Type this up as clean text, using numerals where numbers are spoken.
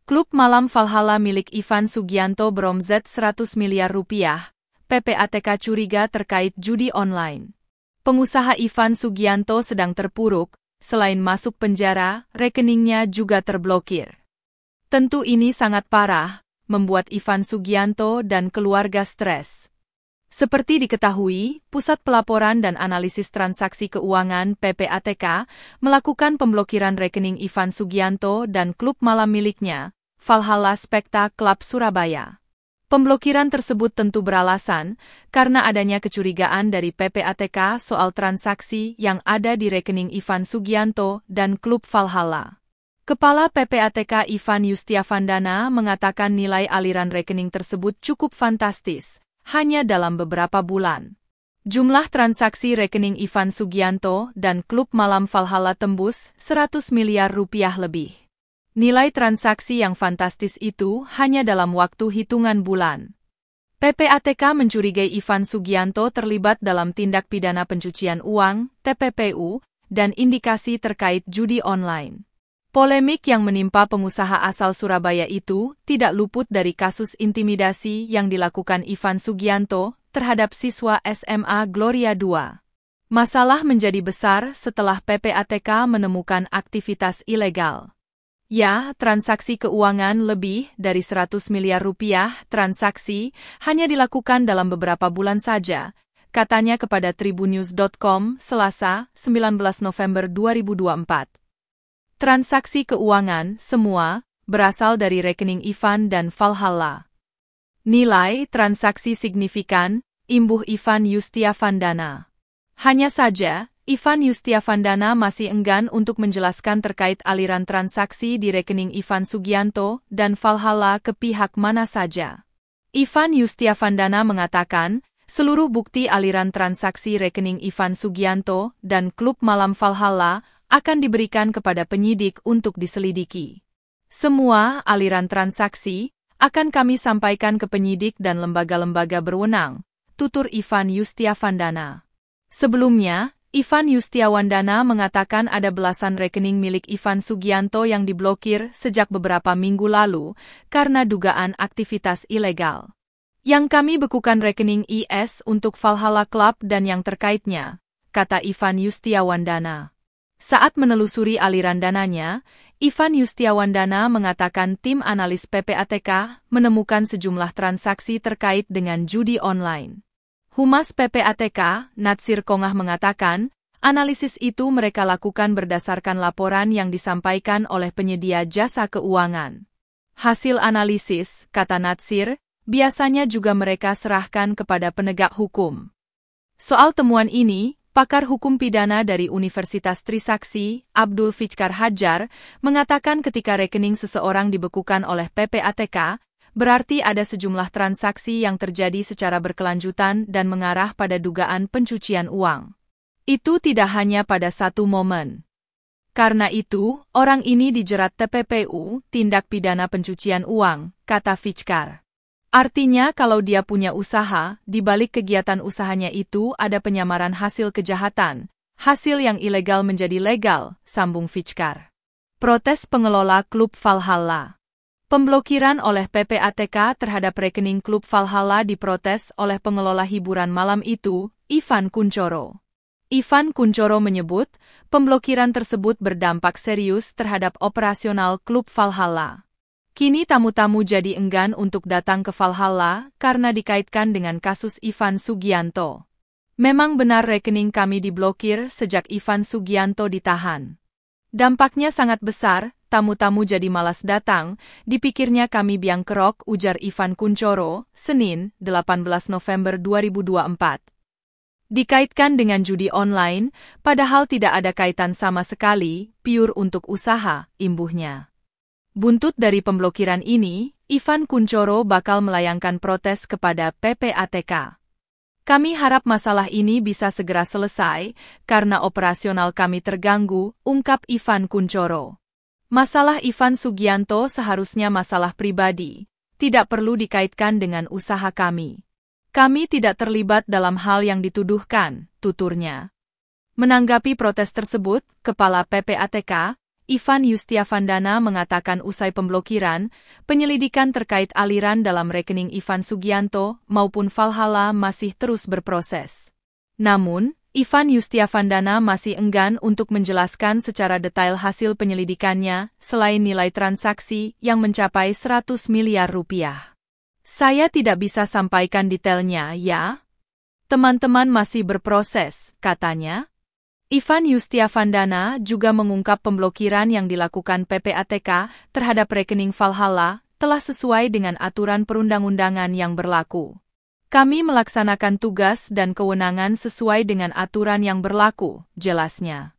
Klub malam Valhalla milik Ivan Sugianto beromzet 100 miliar rupiah. PPATK curiga terkait judi online. Pengusaha Ivan Sugianto sedang terpuruk, selain masuk penjara, rekeningnya juga terblokir. Tentu ini sangat parah, membuat Ivan Sugianto dan keluarga stres. Seperti diketahui, Pusat Pelaporan dan Analisis Transaksi Keuangan (PPATK) melakukan pemblokiran rekening Ivan Sugianto dan klub malam miliknya, Valhalla Spekta Club Surabaya. Pemblokiran tersebut tentu beralasan karena adanya kecurigaan dari PPATK soal transaksi yang ada di rekening Ivan Sugianto dan klub Valhalla. Kepala PPATK Ivan Yustiavandana mengatakan nilai aliran rekening tersebut cukup fantastis. Hanya dalam beberapa bulan. Jumlah transaksi rekening Ivan Sugianto dan klub malam Valhalla tembus 100 miliar rupiah lebih. Nilai transaksi yang fantastis itu hanya dalam waktu hitungan bulan. PPATK mencurigai Ivan Sugianto terlibat dalam tindak pidana pencucian uang, TPPU, dan indikasi terkait judi online. Polemik yang menimpa pengusaha asal Surabaya itu tidak luput dari kasus intimidasi yang dilakukan Ivan Sugianto terhadap siswa SMA Gloria II. Masalah menjadi besar setelah PPATK menemukan aktivitas ilegal. Ya, transaksi keuangan lebih dari 100 miliar rupiah transaksi hanya dilakukan dalam beberapa bulan saja, katanya kepada Tribunnews.com Selasa, 19 November 2024. Transaksi keuangan, semua, berasal dari rekening Ivan dan Valhalla. Nilai transaksi signifikan, imbuh Ivan Yustiavandana. Hanya saja, Ivan Yustiavandana masih enggan untuk menjelaskan terkait aliran transaksi di rekening Ivan Sugianto dan Valhalla ke pihak mana saja. Ivan Yustiavandana mengatakan, seluruh bukti aliran transaksi rekening Ivan Sugianto dan klub malam Valhalla akan diberikan kepada penyidik untuk diselidiki. Semua aliran transaksi akan kami sampaikan ke penyidik dan lembaga-lembaga berwenang, tutur Ivan Yustiavandana. Sebelumnya, Ivan Yustiavandana mengatakan ada belasan rekening milik Ivan Sugianto yang diblokir sejak beberapa minggu lalu karena dugaan aktivitas ilegal. Yang kami bekukan rekening IS untuk Valhalla Club dan yang terkaitnya, kata Ivan Yustiavandana. Saat menelusuri aliran dananya, Ivan Yustiavandana mengatakan tim analis PPATK menemukan sejumlah transaksi terkait dengan judi online. Humas PPATK, Natsir Kongah mengatakan, analisis itu mereka lakukan berdasarkan laporan yang disampaikan oleh penyedia jasa keuangan. Hasil analisis, kata Natsir, biasanya juga mereka serahkan kepada penegak hukum. Soal temuan ini, pakar hukum pidana dari Universitas Trisakti, Abdul Fichkar Hajar, mengatakan ketika rekening seseorang dibekukan oleh PPATK, berarti ada sejumlah transaksi yang terjadi secara berkelanjutan dan mengarah pada dugaan pencucian uang. Itu tidak hanya pada satu momen. Karena itu, orang ini dijerat TPPU, tindak pidana pencucian uang, kata Fichkar. Artinya kalau dia punya usaha, di balik kegiatan usahanya itu ada penyamaran hasil kejahatan, hasil yang ilegal menjadi legal, sambung Fichkar. Protes pengelola klub Valhalla. Pemblokiran oleh PPATK terhadap rekening klub Valhalla diprotes oleh pengelola hiburan malam itu, Ivan Kunchoro. Ivan Kunchoro menyebut, pemblokiran tersebut berdampak serius terhadap operasional klub Valhalla. Kini tamu-tamu jadi enggan untuk datang ke Valhalla karena dikaitkan dengan kasus Ivan Sugianto. Memang benar rekening kami diblokir sejak Ivan Sugianto ditahan. Dampaknya sangat besar, tamu-tamu jadi malas datang, dipikirnya kami biang kerok, ujar Ivan Kunchoro, Senin, 18 November 2024. Dikaitkan dengan judi online, padahal tidak ada kaitan sama sekali, pure untuk usaha, imbuhnya. Buntut dari pemblokiran ini, Ivan Kunchoro bakal melayangkan protes kepada PPATK. Kami harap masalah ini bisa segera selesai, karena operasional kami terganggu, ungkap Ivan Kunchoro. Masalah Ivan Sugianto seharusnya masalah pribadi, tidak perlu dikaitkan dengan usaha kami. Kami tidak terlibat dalam hal yang dituduhkan, tuturnya. Menanggapi protes tersebut, Kepala PPATK, Ivan Yustiavandana mengatakan usai pemblokiran, penyelidikan terkait aliran dalam rekening Ivan Sugianto maupun Valhalla masih terus berproses. Namun, Ivan Yustiavandana masih enggan untuk menjelaskan secara detail hasil penyelidikannya selain nilai transaksi yang mencapai 100 miliar rupiah. Saya tidak bisa sampaikan detailnya ya. Teman-teman masih berproses, katanya. Ivan Yustiavandana juga mengungkap pemblokiran yang dilakukan PPATK terhadap rekening Valhalla telah sesuai dengan aturan perundang-undangan yang berlaku. Kami melaksanakan tugas dan kewenangan sesuai dengan aturan yang berlaku, jelasnya.